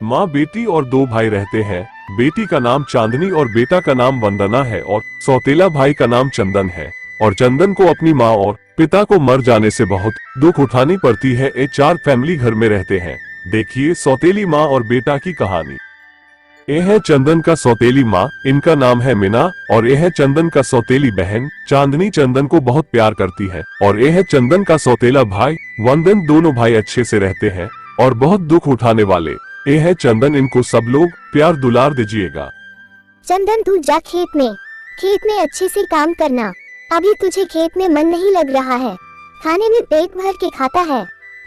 माँ, बेटी और दो भाई रहते हैं। बेटी का नाम चांदनी और बेटा का नाम वंदना है और सौतेला भाई का नाम चंदन है। और चंदन को अपनी माँ और पिता को मर जाने से बहुत दुख उठानी पड़ती है। ये चार फैमिली घर में रहते हैं। देखिए सौतेली माँ और बेटा की कहानी। ये है चंदन का सौतेली माँ, इनका नाम है मीना। और ये है चंदन का सौतेली बहन चांदनी, चंदन को बहुत प्यार करती है। और ये है चंदन का सौतेला भाई वंदन। दोनों भाई अच्छे से रहते हैं और बहुत दुख उठाने वाले ये है चंदन। इनको सब लोग प्यार दुलार दीजिएगा। चंदन, तू जा खेत में अच्छे से काम करना। अभी तुझे खेत में मन नहीं लग रहा है। खाने में पेट भर के खाता है,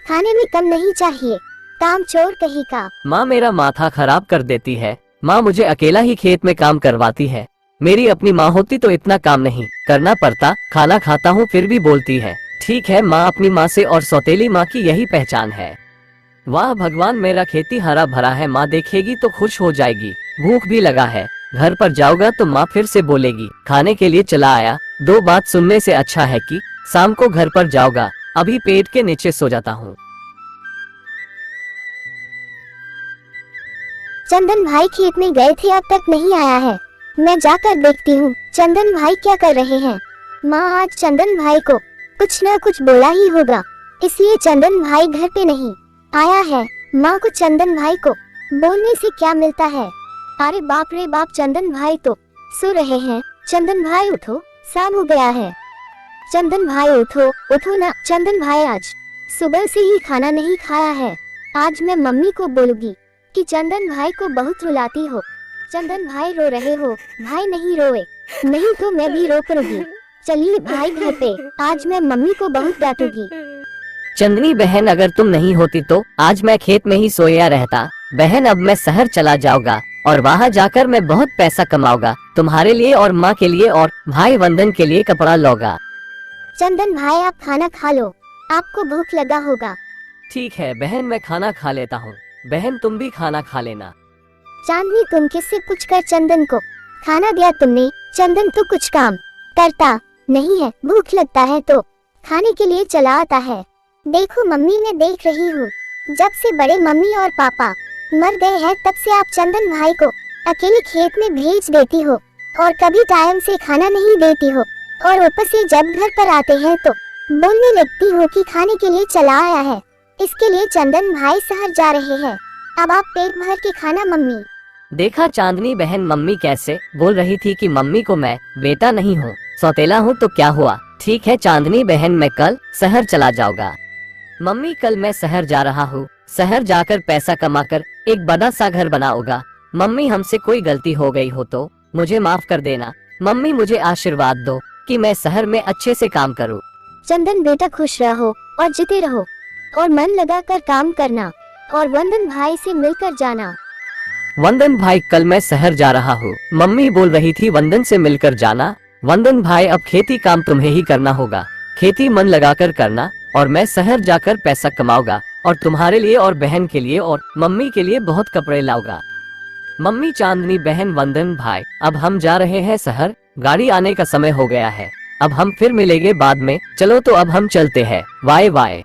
खाने में कम नहीं चाहिए। काम चोर कहीं का। माँ मेरा माथा खराब कर देती है। माँ मुझे अकेला ही खेत में काम करवाती है। मेरी अपनी माँ होती तो इतना काम नहीं करना पड़ता। खाना खाता हूँ फिर भी बोलती है। ठीक है माँ, अपनी माँ से और सौतेली माँ की यही पहचान है। वाह भगवान, मेरा खेती हरा भरा है। माँ देखेगी तो खुश हो जाएगी। भूख भी लगा है, घर पर जाऊंगा तो माँ फिर से बोलेगी खाने के लिए चला आया। दो बात सुनने से अच्छा है कि शाम को घर पर जाऊंगा। अभी पेट के नीचे सो जाता हूँ। चंदन भाई खेत में गए थे, अब तक नहीं आया है। मैं जाकर देखती हूँ चंदन भाई क्या कर रहे हैं। माँ आज चंदन भाई को कुछ न कुछ बोला ही होगा, इसलिए चंदन भाई घर पे नहीं आया है। माँ को चंदन भाई को बोलने से क्या मिलता है। अरे बाप रे बाप, चंदन भाई तो सो रहे हैं। चंदन भाई उठो, शाम हो गया है। चंदन भाई उठो, उठो ना। चंदन भाई आज सुबह से ही खाना नहीं खाया है। आज मैं मम्मी को बोलूंगी कि चंदन भाई को बहुत रुलाती हो। चंदन भाई रो रहे हो, भाई नहीं रोए, नहीं तो मैं भी रो पड़ूंगी। चलिए भाई घर पे, आज मैं मम्मी को बहुत डांटूंगी। चंदनी बहन, अगर तुम नहीं होती तो आज मैं खेत में ही सोया रहता। बहन अब मैं शहर चला जाऊंगा और वहाँ जाकर मैं बहुत पैसा कमाऊंगा। तुम्हारे लिए और माँ के लिए और भाई वंदन के लिए कपड़ा लूंगा। चंदन भाई आप खाना खा लो, आपको भूख लगा होगा। ठीक है बहन, मैं खाना खा लेता हूँ। बहन तुम भी खाना खा लेना। चांदनी, तुम किससे पूछकर चंदन को खाना दिया तुमने? चंदन तो कुछ काम करता नहीं है, भूख लगता है तो खाने के लिए चला आता है। देखो मम्मी, मैं देख रही हूँ जब से बड़े मम्मी और पापा मर गए हैं तब से आप चंदन भाई को अकेले खेत में भेज देती हो और कभी टाइम से खाना नहीं देती हो। और ऊपर से जब घर पर आते हैं तो बोलने लगती हो कि खाने के लिए चला आया है। इसके लिए चंदन भाई शहर जा रहे हैं। अब आप पेट भर के खाना। मम्मी देखा चांदनी बहन, मम्मी कैसे बोल रही थी कि मम्मी को मैं बेटा नहीं हूँ, सौतेला हूँ। तो क्या हुआ? ठीक है चांदनी बहन, मैं कल शहर चला जाऊंगा। मम्मी कल मैं शहर जा रहा हूँ। शहर जाकर पैसा कमाकर एक बड़ा सा घर बनाऊंगा। मम्मी हमसे कोई गलती हो गई हो तो मुझे माफ कर देना। मम्मी मुझे आशीर्वाद दो कि मैं शहर में अच्छे से काम करूँ। चंदन बेटा, खुश रहो और जीते रहो और मन लगा कर काम करना और वंदन भाई से मिलकर जाना। वंदन भाई, कल मैं शहर जा रहा हूँ। मम्मी बोल रही थी वंदन से मिलकर जाना। वंदन भाई, अब खेती काम तुम्हें ही करना होगा। खेती मन लगाकर करना और मैं शहर जाकर पैसा कमाऊंगा और तुम्हारे लिए और बहन के लिए और मम्मी के लिए बहुत कपड़े लाऊंगा। मम्मी, चांदनी बहन, वंदन भाई, अब हम जा रहे हैं शहर। गाड़ी आने का समय हो गया है। अब हम फिर मिलेंगे बाद में। चलो तो अब हम चलते हैं। Bye bye.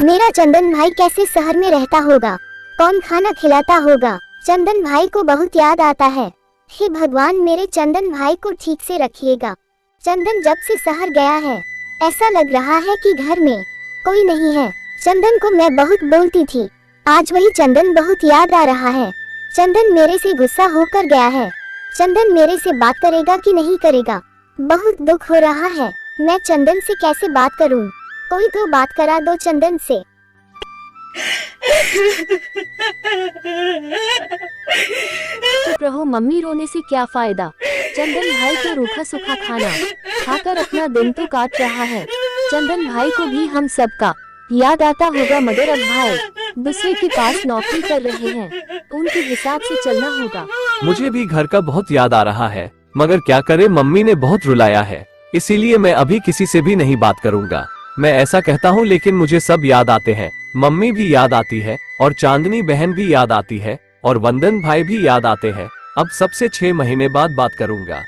मेरा चंदन भाई कैसे शहर में रहता होगा, कौन खाना खिलाता होगा। चंदन भाई को बहुत याद आता है। हे भगवान, मेरे चंदन भाई को ठीक से रखिएगा। चंदन जब से शहर गया है ऐसा लग रहा है कि घर में कोई नहीं है। चंदन को मैं बहुत बोलती थी, आज वही चंदन बहुत याद आ रहा है। चंदन मेरे से गुस्सा होकर गया है। चंदन मेरे से बात करेगा कि नहीं करेगा, बहुत दुख हो रहा है। मैं चंदन से कैसे बात करूं? कोई तो बात करा दो चंदन से। चुप रहो मम्मी, रोने से क्या फायदा। चंदन भाई तो रूखा सूखा खाना खाकर अपना दिन तो काट रहा है। चंदन भाई को भी हम सबका याद आता होगा, मगर अब भाई दूसरे के पास नौकरी कर रहे हैं, उनके हिसाब से चलना होगा। मुझे भी घर का बहुत याद आ रहा है, मगर क्या करे, मम्मी ने बहुत रुलाया है, इसीलिए मैं अभी किसी से भी नहीं बात करूंगा। मैं ऐसा कहता हूँ लेकिन मुझे सब याद आते हैं। मम्मी भी याद आती है और चांदनी बहन भी याद आती है और वंदन भाई भी याद आते हैं। अब सबसे 6 महीने बाद बात करूंगा।